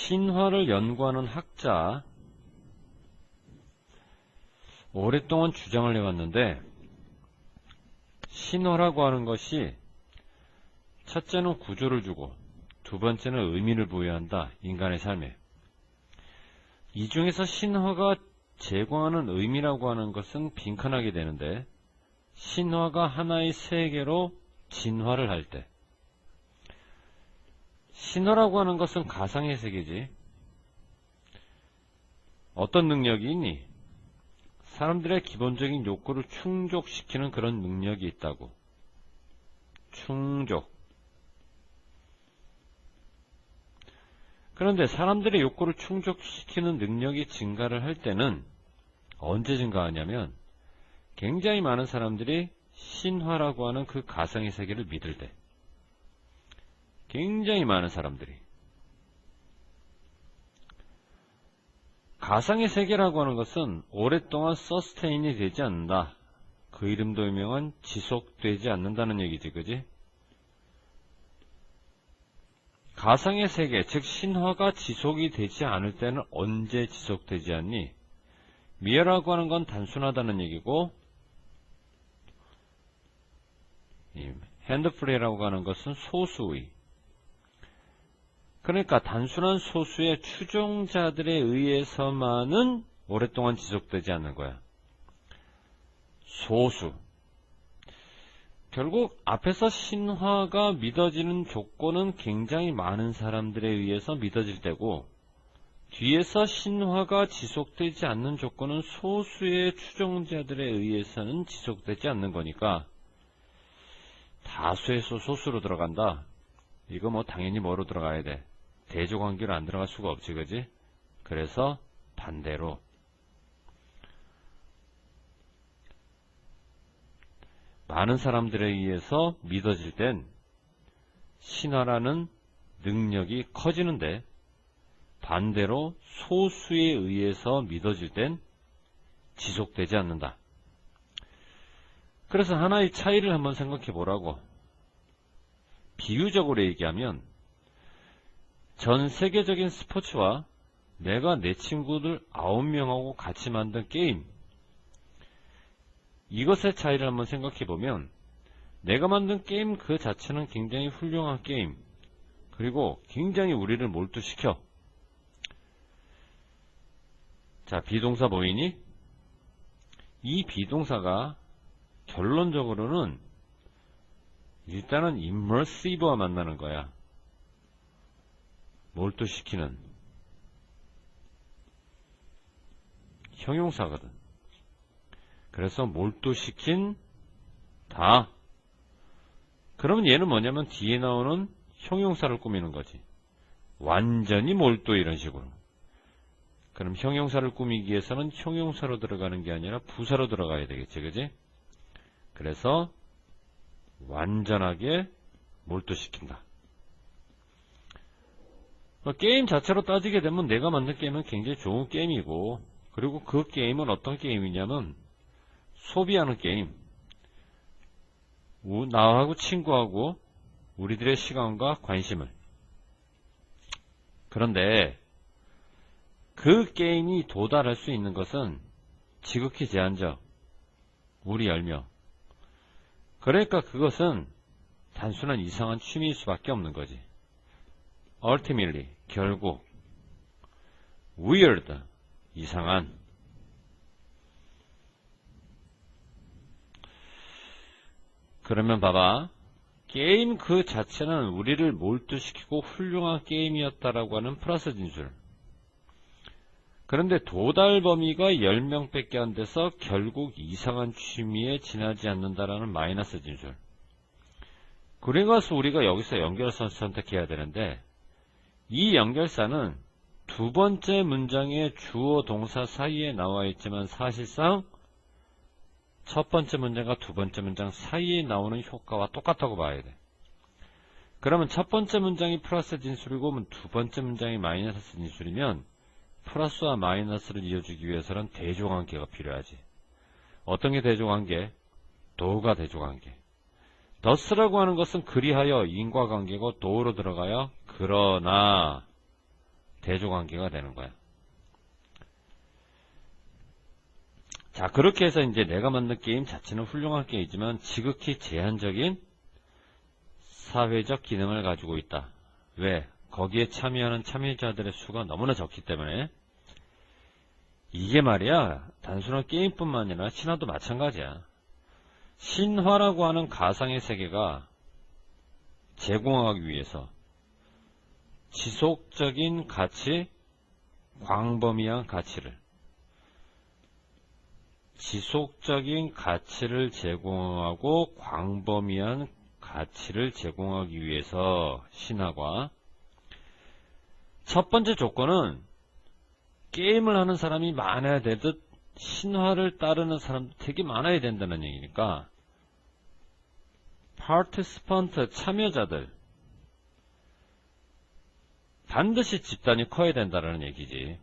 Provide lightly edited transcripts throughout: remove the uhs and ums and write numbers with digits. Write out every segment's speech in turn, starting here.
신화를 연구하는 학자 오랫동안 주장을 해왔는데, 신화라고 하는 것이 첫째는 구조를 주고 두 번째는 의미를 부여한다. 인간의 삶에. 이 중에서 신화가 제공하는 의미라고 하는 것은 빈칸하게 되는데, 신화가 하나의 세계로 진화를 할 때, 신화라고 하는 것은 가상의 세계지. 어떤 능력이 있니? 사람들의 기본적인 욕구를 충족시키는 그런 능력이 있다고. 충족. 그런데 사람들의 욕구를 충족시키는 능력이 증가를 할 때는 언제 증가하냐면, 굉장히 많은 사람들이 신화라고 하는 그 가상의 세계를 믿을 때, 굉장히 많은 사람들이. 가상의 세계라고 하는 것은 오랫동안 서스테인이 되지 않는다. 그 이름도 유명한 지속되지 않는다는 얘기지, 그지? 가상의 세계, 즉 신화가 지속이 되지 않을 때는 언제 지속되지 않니? 미어라고 하는 건 단순하다는 얘기고, 핸드프리라고 하는 것은 소수의. 그러니까 단순한 소수의 추종자들에 의해서만은 오랫동안 지속되지 않는 거야. 소수. 결국 앞에서 신화가 믿어지는 조건은 굉장히 많은 사람들에 의해서 믿어질 때고, 뒤에서 신화가 지속되지 않는 조건은 소수의 추종자들에 의해서는 지속되지 않는 거니까 다수에서 소수로 들어간다. 이거 뭐 당연히 뭐로 들어가야 돼? 대조관계로 안 들어갈 수가 없지, 그지? 그래서 반대로 많은 사람들에 의해서 믿어질 땐 신화라는 능력이 커지는데, 반대로 소수에 의해서 믿어질 땐 지속되지 않는다. 그래서 하나의 차이를 한번 생각해 보라고. 비유적으로 얘기하면, 전 세계적인 스포츠와 내가 내 친구들 9명하고 같이 만든 게임, 이것의 차이를 한번 생각해 보면, 내가 만든 게임 그 자체는 굉장히 훌륭한 게임, 그리고 굉장히 우리를 몰두시켜. 자, 비동사 보이니? 이 비동사가 결론적으로는 일단은 immersive와 만나는 거야. 몰두시키는 형용사거든. 그래서 몰두시킨 다. 그러면 얘는 뭐냐면 뒤에 나오는 형용사를 꾸미는 거지. 완전히 몰두, 이런 식으로. 그럼 형용사를 꾸미기 위해서는 형용사로 들어가는 게 아니라 부사로 들어가야 되겠지, 그지? 그래서 완전하게 몰두시킨다. 게임 자체로 따지게 되면 내가 만든 게임은 굉장히 좋은 게임이고, 그리고 그 게임은 어떤 게임이냐면 소비하는 게임. 나하고 친구하고 우리들의 시간과 관심을. 그런데 그 게임이 도달할 수 있는 것은 지극히 제한적, 우리 10명. 그러니까 그것은 단순한 이상한 취미일 수밖에 없는 거지. Ultimately, 결국 weird, 이상한. 그러면 봐봐. 게임 그 자체는 우리를 몰두시키고 훌륭한 게임이었다라고 하는 플러스 진술. 그런데 도달 범위가 10명 밖에 안 돼서 결국 이상한 취미에 지나지 않는다라는 마이너스 진술. 그래서 우리가 여기서 연결선 선택해야 되는데, 이 연결사는 두 번째 문장의 주어 동사 사이에 나와 있지만 사실상 첫 번째 문장과 두 번째 문장 사이에 나오는 효과와 똑같다고 봐야 돼. 그러면 첫 번째 문장이 플러스 진술이고 두 번째 문장이 마이너스 진술이면 플러스와 마이너스를 이어주기 위해서는 대조관계가 필요하지. 어떤 게 대조관계? 도가 대조관계. thus라고 하는 것은 그리하여 인과관계고 도로 들어가야 그러나 대조관계가 되는 거야. 자, 그렇게 해서 이제 내가 만든 게임 자체는 훌륭한 게임이지만 지극히 제한적인 사회적 기능을 가지고 있다. 왜? 거기에 참여하는 참여자들의 수가 너무나 적기 때문에. 이게 말이야, 단순한 게임뿐만 아니라 신화도 마찬가지야. 신화라고 하는 가상의 세계가 제공하기 위해서 지속적인 가치, 광범위한 가치를 제공하고 광범위한 가치를 제공하기 위해서 신화가 첫 번째 조건은 게임을 하는 사람이 많아야 되듯 신화를 따르는 사람도 되게 많아야 된다는 얘기니까 파티스펀트 참여자들 반드시 집단이 커야 된다는 얘기지.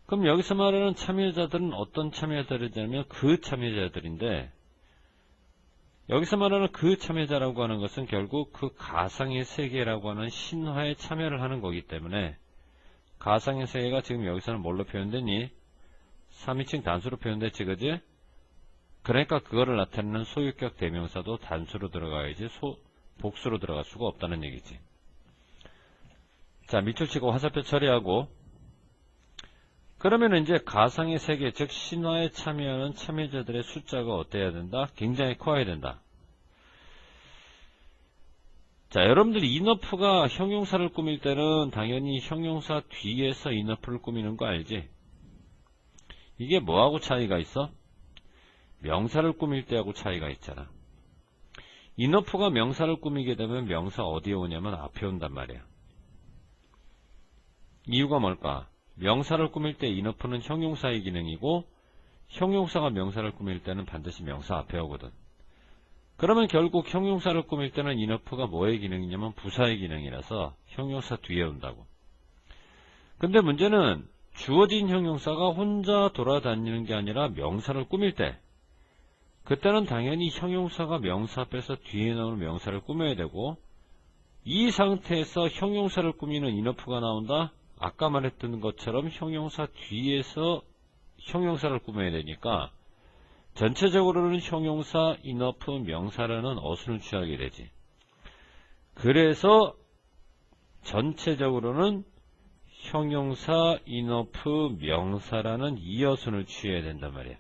그럼 여기서 말하는 참여자들은 어떤 참여자들이냐면 그 참여자들인데, 여기서 말하는 그 참여자라고 하는 것은 결국 그 가상의 세계라고 하는 신화에 참여를 하는 거기 때문에, 가상의 세계가 지금 여기서는 뭘로 표현되니? 3인칭 단수로 표현됐지, 그지? 그러니까 그거를 나타내는 소유격 대명사도 단수로 들어가야지 복수로 들어갈 수가 없다는 얘기지. 자, 밑줄 치고 화살표 처리하고, 그러면 이제 가상의 세계, 즉 신화에 참여하는 참여자들의 숫자가 어때야 된다? 굉장히 커야 된다. 자, 여러분들 인어프가 형용사를 꾸밀 때는 당연히 형용사 뒤에서 인어프를 꾸미는 거 알지? 이게 뭐하고 차이가 있어? 명사를 꾸밀 때하고 차이가 있잖아. 인어프가 명사를 꾸미게 되면 명사 어디에 오냐면 앞에 온단 말이야. 이유가 뭘까? 명사를 꾸밀 때 인어프는 형용사의 기능이고 형용사가 명사를 꾸밀 때는 반드시 명사 앞에 오거든. 그러면 결국 형용사를 꾸밀 때는 인어프가 뭐의 기능이냐면 부사의 기능이라서 형용사 뒤에 온다고. 근데 문제는 주어진 형용사가 혼자 돌아다니는 게 아니라 명사를 꾸밀 때, 그때는 당연히 형용사가 명사 앞에서 뒤에 나오는 명사를 꾸며야 되고, 이 상태에서 형용사를 꾸미는 인어프가 나온다? 아까 말했던 것처럼 형용사 뒤에서 형용사를 꾸며야 되니까 전체적으로는 형용사, 인어프, 명사라는 어순을 취하게 되지. 그래서 전체적으로는 형용사, 인어프, 명사라는 이 어순을 취해야 된단 말이야.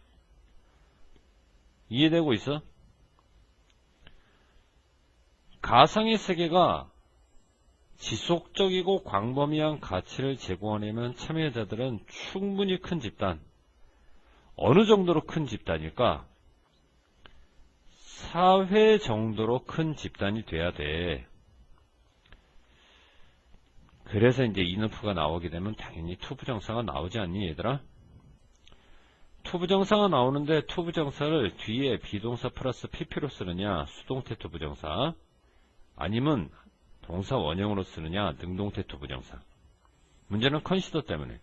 이해되고 있어? 가상의 세계가 지속적이고 광범위한 가치를 제공하려면 참여자들은 충분히 큰 집단, 어느 정도로 큰 집단일까? 사회 정도로 큰 집단이 돼야 돼. 그래서 이제 인어프가 나오게 되면 당연히 투부정사가 나오지 않니, 얘들아? 투부정사가 나오는데 투부정사를 뒤에 비동사 플러스 pp로 쓰느냐, 수동태 투부정사, 아니면 동사 원형으로 쓰느냐, 능동태 투부정사. 문제는 컨시더 때문에.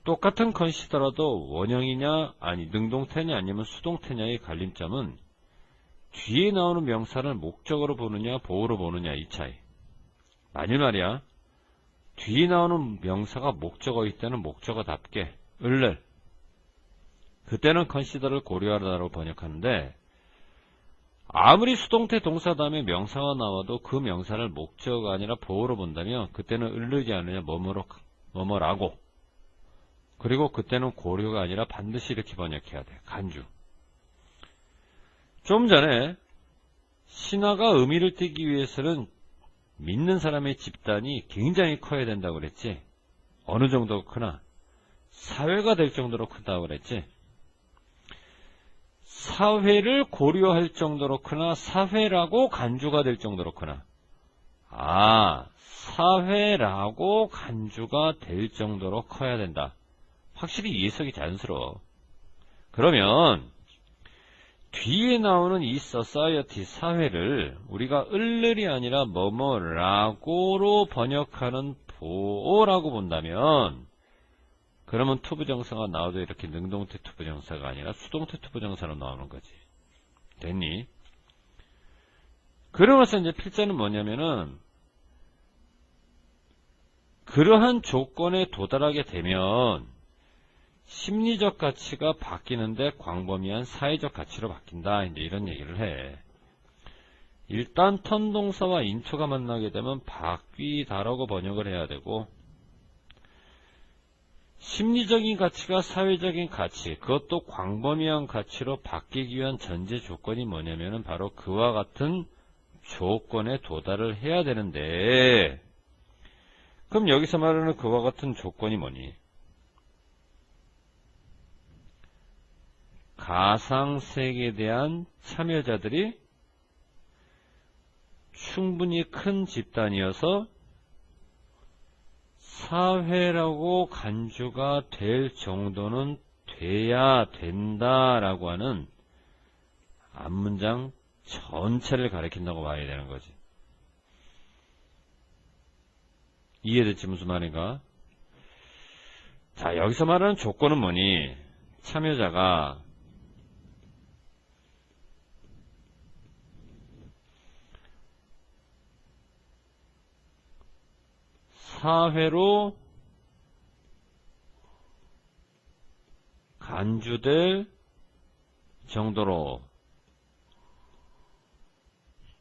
똑같은 컨시더라도 원형이냐, 아니 능동태냐 아니면 수동태냐의 갈림점은 뒤에 나오는 명사를 목적으로 보느냐 보어로 보느냐 이 차이. 만일 말이야, 뒤에 나오는 명사가 목적어일 때는 목적어답게 을를, 그때는 컨시더를 고려하라고 번역하는데, 아무리 수동태 동사 다음에 명사가 나와도 그 명사를 목적어가 아니라 보어로 본다면 그때는 을르지 않느냐, 뭐뭐라고. 그리고 그때는 고려가 아니라 반드시 이렇게 번역해야 돼. 간주. 좀 전에 신화가 의미를 띠기 위해서는 믿는 사람의 집단이 굉장히 커야 된다고 그랬지. 어느 정도 크나? 사회가 될 정도로 크다고 그랬지. 사회를 고려할 정도로 크나, 사회라고 간주가 될 정도로 크나? 아, 사회라고 간주가 될 정도로 커야 된다. 확실히 이 해석이 자연스러워. 그러면 뒤에 나오는 이 society, 사회를 우리가 을을이 아니라 뭐뭐라고로 번역하는 보어라고 본다면, 그러면 투부정사가 나와도 이렇게 능동태 투부정사가 아니라 수동태 투부정사로 나오는 거지. 됐니? 그러면서 이제 필자는 뭐냐면은, 그러한 조건에 도달하게 되면 심리적 가치가 바뀌는데 광범위한 사회적 가치로 바뀐다. 이제 이런 얘기를 해. 일단 턴동사와 인투가 만나게 되면 바뀌다라고 번역을 해야 되고, 심리적인 가치가 사회적인 가치, 그것도 광범위한 가치로 바뀌기 위한 전제 조건이 뭐냐면은 바로 그와 같은 조건에 도달을 해야 되는데, 그럼 여기서 말하는 그와 같은 조건이 뭐니? 가상세계에 대한 참여자들이 충분히 큰 집단이어서 사회라고 간주가 될 정도는 돼야 된다라고 하는 앞문장 전체를 가리킨다고 봐야 되는 거지. 이해됐지 무슨 말인가? 자, 여기서 말하는 조건은 뭐니? 참여자가 사회로 간주될 정도로,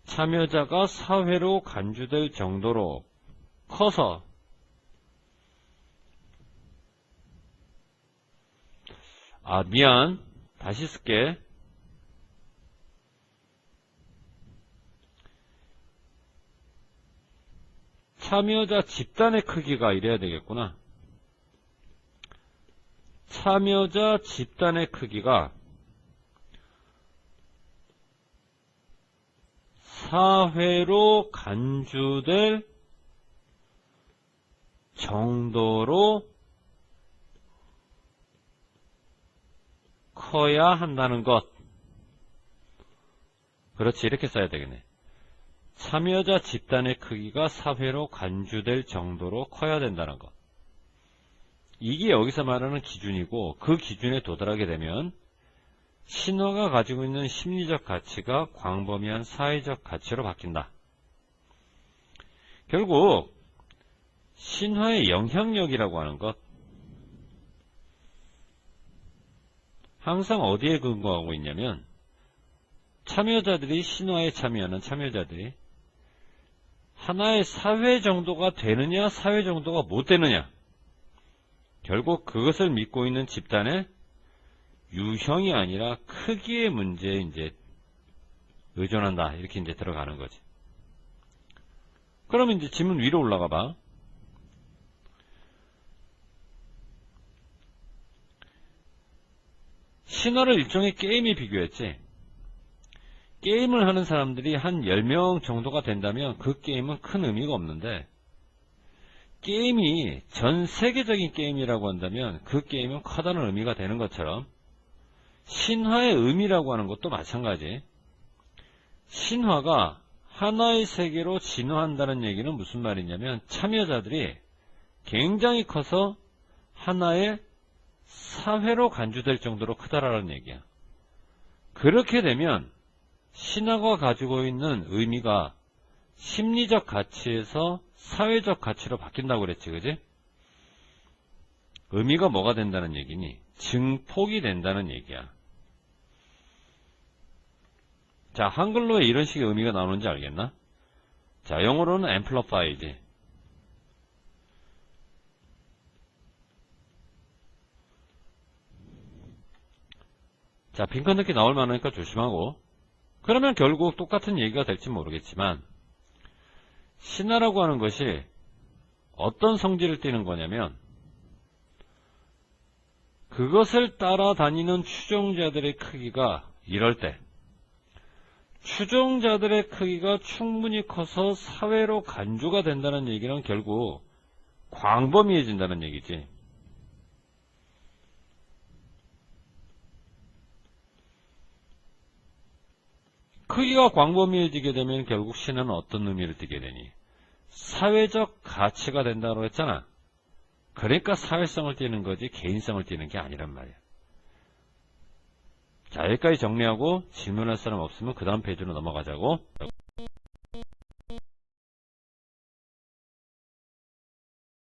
참여자가 사회로 간주될 정도로 커서, 미안, 다시 쓸게. 참여자 집단의 크기가 이래야 되겠구나. 참여자 집단의 크기가 사회로 간주될 정도로 커야 한다는 것. 그렇지, 이렇게 써야 되겠네. 참여자 집단의 크기가 사회로 간주될 정도로 커야 된다는 것. 이게 여기서 말하는 기준이고, 그 기준에 도달하게 되면 신화가 가지고 있는 심리적 가치가 광범위한 사회적 가치로 바뀐다. 결국 신화의 영향력이라고 하는 것, 항상 어디에 근거하고 있냐면, 참여자들이, 신화에 참여하는 참여자들이 하나의 사회 정도가 되느냐 사회 정도가 못 되느냐, 결국 그것을 믿고 있는 집단의 유형이 아니라 크기의 문제에 이제 의존한다, 이렇게 이제 들어가는 거지. 그러면 이제 지문 위로 올라가 봐. 신화를 일종의 게임에 비교했지. 게임을 하는 사람들이 한 10명 정도가 된다면 그 게임은 큰 의미가 없는데, 게임이 전 세계적인 게임이라고 한다면 그 게임은 커다란 의미가 되는 것처럼, 신화의 의미라고 하는 것도 마찬가지. 신화가 하나의 세계로 진화한다는 얘기는 무슨 말이냐면, 참여자들이 굉장히 커서 하나의 사회로 간주될 정도로 크다라는 얘기야. 그렇게 되면 신화가 가지고 있는 의미가 심리적 가치에서 사회적 가치로 바뀐다고 그랬지, 그지? 의미가 뭐가 된다는 얘기니? 증폭이 된다는 얘기야. 자, 한글로 왜 이런 식의 의미가 나오는지 알겠나? 자, 영어로는 amplify지. 자, 빈칸 넣기 나올 만하니까 조심하고. 그러면 결국 똑같은 얘기가 될지 모르겠지만, 신화라고 하는 것이 어떤 성질을 띠는 거냐면, 그것을 따라다니는 추종자들의 크기가 이럴 때, 추종자들의 크기가 충분히 커서 사회로 간주가 된다는 얘기는 결국 광범위해진다는 얘기지. 크기가 광범위해지게 되면 결국 신화는 어떤 의미를 띠게 되니? 사회적 가치가 된다고 했잖아. 그러니까 사회성을 띠는 거지 개인성을 띠는 게 아니란 말이야. 자, 여기까지 정리하고 질문할 사람 없으면 그 다음 페이지로 넘어가자고.